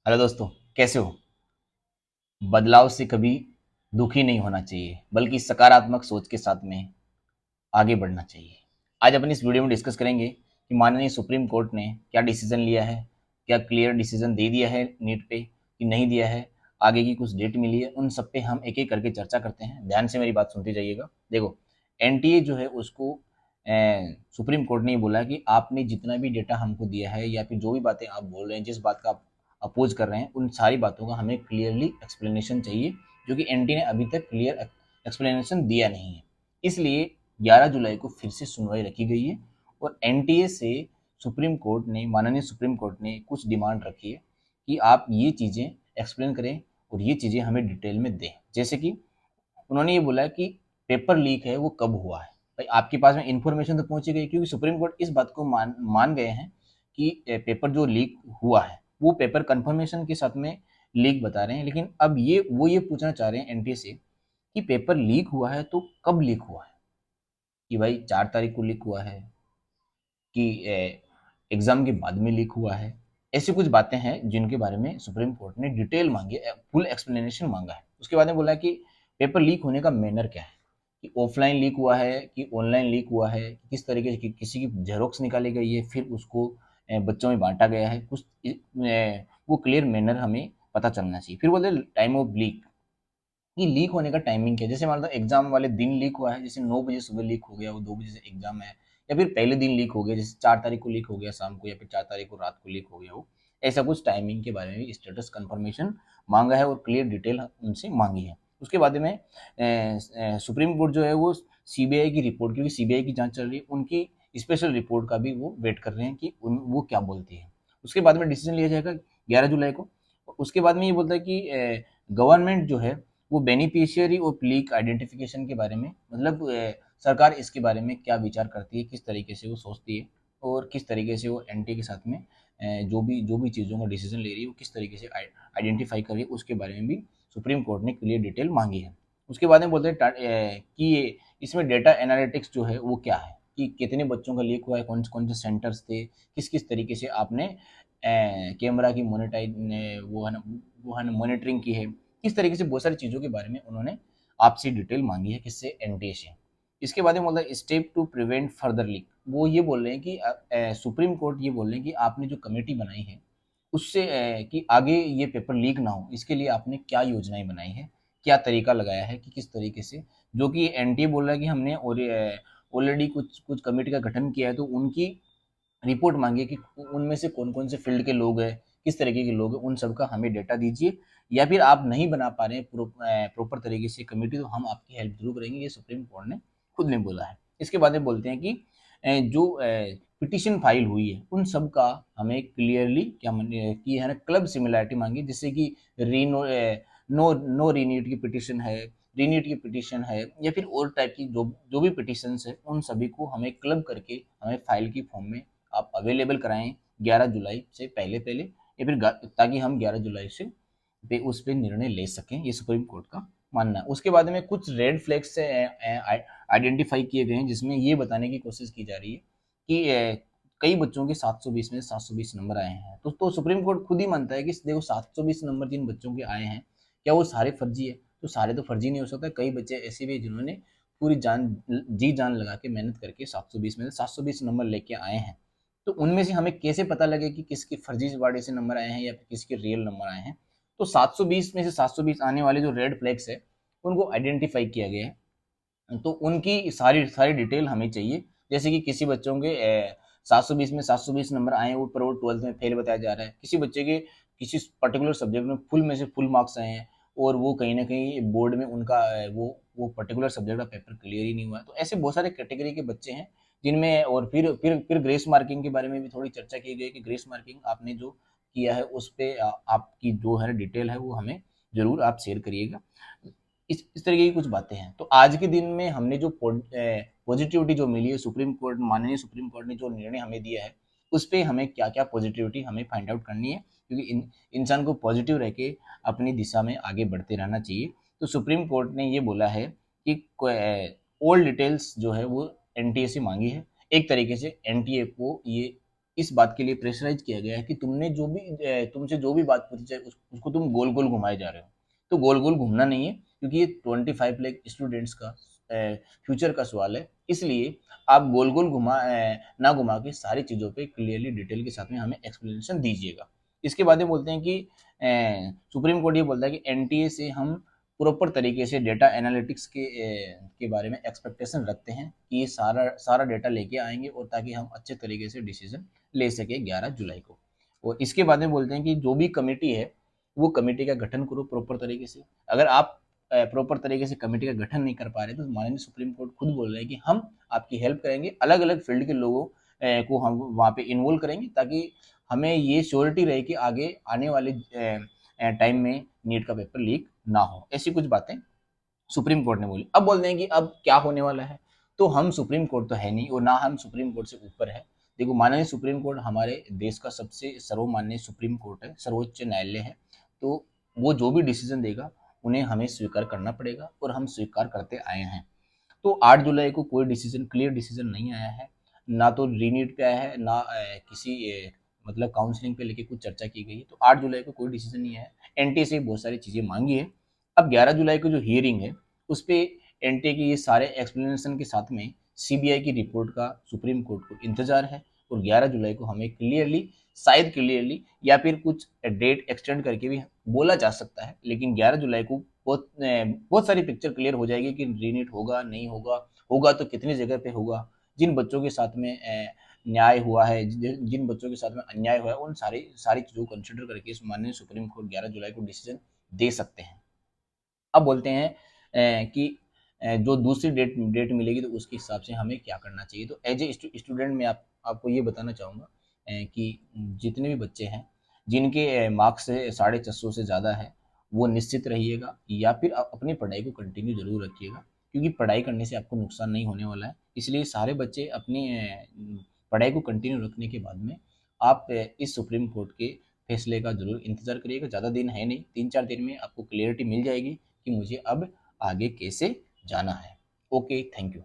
Hello दोस्तों, कैसे हो? बदलाव से कभी दुखी नहीं होना चाहिए, बल्कि सकारात्मक सोच के साथ में आगे बढ़ना चाहिए। आज अपन इस वीडियो में डिस्कस करेंगे कि माननीय सुप्रीम कोर्ट ने क्या डिसीजन लिया है, क्या क्लियर डिसीजन दे दिया है नीट पे कि नहीं दिया है, आगे की कुछ डेट मिली है, उन सब पे हम एक एक करके चर्चा करते हैं। ध्यान से मेरी बात सुनते जाइएगा। देखो, एनटीए जो है उसको सुप्रीम कोर्ट ने ये बोला कि आपने जितना भी डेटा हमको दिया है या फिर जो भी बातें आप बोल रहे हैं, जिस बात का आप अपोज कर रहे हैं, उन सारी बातों का हमें क्लियरली एक्सप्लेनेशन चाहिए, जो कि एनटीए ने अभी तक क्लियर एक्सप्लेनेशन दिया नहीं है। इसलिए 11 जुलाई को फिर से सुनवाई रखी गई है और एनटीए से सुप्रीम कोर्ट ने, माननीय सुप्रीम कोर्ट ने कुछ डिमांड रखी है कि आप ये चीज़ें एक्सप्लेन करें और ये चीज़ें हमें डिटेल में दें। जैसे कि उन्होंने ये बोला कि पेपर लीक है वो कब हुआ है। भाई, आपके पास में इंफॉर्मेशन तो पहुंची गई, क्योंकि सुप्रीम कोर्ट इस बात को मान मान गए हैं कि पेपर जो लीक हुआ है वो पेपर कंफर्मेशन के साथ में लीक बता रहे हैं। लेकिन अब ये पूछना चाह रहे हैं एनटीए से कि पेपर लीक हुआ है तो कब लीक हुआ है, कि भाई 4 तारीख को लीक हुआ है कि एग्जाम के बाद में लीक हुआ है। ऐसी कुछ बातें हैं जिनके बारे में सुप्रीम कोर्ट ने डिटेल मांगी है, फुल एक्सप्लेनेशन मांगा है। उसके बाद में बोला कि पेपर लीक होने का मैनर क्या है, कि ऑफलाइन लीक हुआ है कि ऑनलाइन लीक हुआ है, किस तरीके से किसी की जेरोक्स निकाली गई है फिर उसको बच्चों में बांटा गया है, कुछ वो क्लियर मैनर हमें पता चलना चाहिए। फिर बोलते टाइम ऑफ लीक, कि लीक होने का टाइमिंग क्या है। जैसे मान लो एग्जाम वाले दिन लीक हुआ है, जैसे 9 बजे सुबह लीक हो गया, वो 2 बजे से एग्जाम है, या फिर पहले दिन लीक हो गया, जैसे 4 तारीख को लीक हो गया शाम को, या फिर 4 तारीख को रात को लीक हो गया हो। ऐसा कुछ टाइमिंग के बारे में स्टेटस कंफर्मेशन मांगा है और क्लियर डिटेल उनसे मांगी है। उसके बाद में सुप्रीम कोर्ट जो है वो सीबीआई की रिपोर्ट, क्योंकि सीबीआई की जांच चल रही है, उनकी स्पेशल रिपोर्ट का भी वो वेट कर रहे हैं कि वो क्या बोलती है। उसके बाद में डिसीजन लिया जाएगा 11 जुलाई को। उसके बाद में ये बोलता है कि गवर्नमेंट जो है वो बेनिफिशियरी ऑफ लीक आइडेंटिफिकेशन के बारे में, मतलब सरकार इसके बारे में क्या विचार करती है, किस तरीके से वो सोचती है और किस तरीके से वो एनटी के साथ में जो भी चीज़ों का डिसीजन ले रही है वो किस तरीके से आइडेंटिफाई कर रही है, उसके बारे में भी सुप्रीम कोर्ट ने क्लियर डिटेल मांगी है। उसके बाद में बोलते हैं कि इसमें डेटा एनालिटिक्स जो है वो क्या है, कि कितने बच्चों का लीक हुआ है, कौन कौन से सेंटर्स थे, किस किस तरीके से आपने कैमरा की मोनिटाइज वो है ना मॉनिटरिंग की है, किस तरीके से बहुत सारी चीज़ों के बारे में उन्होंने आपसे डिटेल मांगी है, किससे, एनटीए से। इसके बाद में बोलता है step to prevent further leak. वो ये बोल रहे हैं कि सुप्रीम कोर्ट ये बोल रहे हैं कि आपने जो कमेटी बनाई है उससे कि आगे ये पेपर लीक ना हो, इसके लिए आपने क्या योजनाएं बनाई है, क्या तरीका लगाया है, कि किस तरीके से, जो कि एनटीए बोल रहा है कि हमने ऑलरेडी कुछ कुछ कमेटी का गठन किया है, तो उनकी रिपोर्ट मांगी कि उनमें से कौन कौन से फील्ड के लोग हैं, किस तरीके के लोग हैं, उन सब का हमें डेटा दीजिए। या फिर आप नहीं बना पा रहे हैं प्रॉपर तरीके से कमेटी, तो हम आपकी हेल्प जरूर करेंगे, ये सुप्रीम कोर्ट ने खुद ने बोला है। इसके बाद में बोलते हैं कि जो पिटिशन फाइल हुई है उन सब का हमें क्लियरली क्या की है ना, क्लब सिमिलैरिटी मांगी, जिससे कि रीनो नो नो रीनीट की पिटिशन है, रीनीट की पिटिशन है, या फिर और टाइप की जो जो भी पिटिशंस है, उन सभी को हमें क्लब करके हमें फाइल की फॉर्म में आप अवेलेबल कराएं 11 जुलाई से पहले पहले, या फिर ताकि हम 11 जुलाई से उस पर निर्णय ले सकें, ये सुप्रीम कोर्ट का मानना है। उसके बाद में कुछ रेड फ्लैग्स से आइडेंटिफाई किए गए हैं, जिसमें ये बताने की कोशिश की जा रही है कि कई बच्चों के 720 में 720 नंबर आए हैं। तो सुप्रीम कोर्ट खुद ही मानता है कि देखो 720 नंबर जिन बच्चों के आए हैं, क्या वो सारे फर्जी है? तो सारे तो फर्जी नहीं हो सकता, कई बच्चे ऐसे भी जिन्होंने पूरी जान जी जान लगा के मेहनत करके 720 में से 720 नंबर लेके आए हैं। तो उनमें से हमें कैसे पता लगे कि किसके फर्जी वाड़े से नंबर आए हैं या फिर किसके रियल नंबर आए हैं? तो 720 में से 720 आने वाले जो रेड फ्लैग्स है उनको आइडेंटिफाई किया गया है, तो उनकी सारी सारी डिटेल हमें चाहिए। जैसे कि किसी बच्चों के 720 में 720 नंबर आए हैं, वो पर वो 12th में फेल बताया जा रहा है, किसी बच्चे के किसी पर्टिकुलर सब्जेक्ट में फुल में से फुल मार्क्स आए हैं और वो कहीं ना कहीं बोर्ड में उनका वो पर्टिकुलर सब्जेक्ट का पेपर क्लियर ही नहीं हुआ है। तो ऐसे बहुत सारे कैटेगरी के बच्चे हैं जिनमें, और फिर ग्रेस मार्किंग के बारे में भी थोड़ी चर्चा की गई कि ग्रेस मार्किंग आपने जो किया है उस पे आपकी जो है डिटेल है वो हमें जरूर आप शेयर करिएगा। इस तरीके की कुछ बातें हैं। तो आज के दिन में हमने जो पॉजिटिविटी जो मिली है, सुप्रीम कोर्ट, माननीय सुप्रीम कोर्ट ने जो निर्णय हमें दिया है उस पे हमें क्या क्या पॉजिटिविटी हमें फाइंड आउट करनी है, क्योंकि इंसान को पॉजिटिव रह के अपनी दिशा में आगे बढ़ते रहना चाहिए। तो सुप्रीम कोर्ट ने ये बोला है कि ऑल डिटेल्स जो है वो एनटीए से मांगी है। एक तरीके से एनटीए को ये इस बात के लिए प्रेशराइज किया गया है कि तुमसे जो भी बात पूछी जाए उसको तुम गोल गोल घुमाए जा रहे हो। तो गोल गोल घूमना नहीं है, क्योंकि ये 25 लाख स्टूडेंट्स का फ्यूचर का सवाल है। इसलिए आप गोल गोल ना घुमा के सारी चीज़ों पे क्लियरली डिटेल के साथ में हमें एक्सप्लेनेशन दीजिएगा। इसके बाद में बोलते हैं कि सुप्रीम कोर्ट ये बोलता है कि एनटीए से हम प्रॉपर तरीके से डेटा एनालिटिक्स के बारे में एक्सपेक्टेशन रखते हैं कि ये सारा सारा डेटा लेके आएंगे, और ताकि हम अच्छे तरीके से डिसीजन ले सके 11 जुलाई को। और इसके बाद में बोलते हैं कि जो भी कमेटी है वो कमेटी का गठन करो प्रॉपर तरीके से। अगर आप प्रॉपर तरीके से कमेटी का गठन नहीं कर पा रहे तो माननीय सुप्रीम कोर्ट खुद बोल रहे हैं कि हम आपकी हेल्प करेंगे, अलग अलग फील्ड के लोगों को हम वहाँ पे इन्वॉल्व करेंगे, ताकि हमें ये श्योरिटी रहे कि आगे आने वाले टाइम में नीट का पेपर लीक ना हो। ऐसी कुछ बातें सुप्रीम कोर्ट ने बोली। अब बोलते हैं कि अब क्या होने वाला है। तो हम सुप्रीम कोर्ट तो है नहीं, और ना हम सुप्रीम कोर्ट से ऊपर है। देखो, माननीय सुप्रीम कोर्ट हमारे देश का सबसे सर्वमान्य सुप्रीम कोर्ट है, सर्वोच्च न्यायालय है। तो वो जो भी डिसीजन देगा उन्हें हमें स्वीकार करना पड़ेगा, और हम स्वीकार करते आए हैं। तो 8 जुलाई को कोई डिसीजन, क्लियर डिसीजन नहीं आया है, ना तो रीनीट पे आया है, ना किसी मतलब काउंसलिंग पे लेके कुछ चर्चा की गई है। तो 8 जुलाई को कोई डिसीजन नहीं आया है। एनटीए से बहुत सारी चीज़ें मांगी है। अब 11 जुलाई को जो हियरिंग है उस पे एनटीए के ये सारे एक्सप्लेनेशन के साथ में सीबीआई की रिपोर्ट का सुप्रीम कोर्ट को इंतजार है, और 11 जुलाई को हमें क्लियरली, शायद क्लियरली या फिर कुछ डेट एक्सटेंड करके भी बोला जा सकता है, लेकिन 11 जुलाई को बहुत सारी पिक्चर क्लियर हो जाएगी कि रीनीट होगा नहीं होगा, होगा तो कितनी जगह पे होगा, जिन बच्चों के साथ में न्याय हुआ है, जिन बच्चों के साथ में अन्याय हुआ है, उन सारी सारी चीज़ों को कंसिडर करके इस माननीय सुप्रीम कोर्ट 11 जुलाई को डिसीजन दे सकते हैं। अब बोलते हैं कि जो दूसरी डेट मिलेगी तो उसके हिसाब से हमें क्या करना चाहिए। तो एज ए स्टूडेंट मैं आपको ये बताना चाहूँगा कि जितने भी बच्चे हैं जिनके मार्क्स 450 से ज़्यादा है, वो निश्चित रहिएगा, या फिर आप अपनी पढ़ाई को कंटिन्यू जरूर रखिएगा, क्योंकि पढ़ाई करने से आपको नुकसान नहीं होने वाला है। इसलिए सारे बच्चे अपनी पढ़ाई को कंटिन्यू रखने के बाद में आप इस सुप्रीम कोर्ट के फैसले का जरूर इंतजार करिएगा। ज़्यादा दिन है नहीं, 3-4 दिन में आपको क्लियरिटी मिल जाएगी कि मुझे अब आगे कैसे जाना है। Okay, thank you.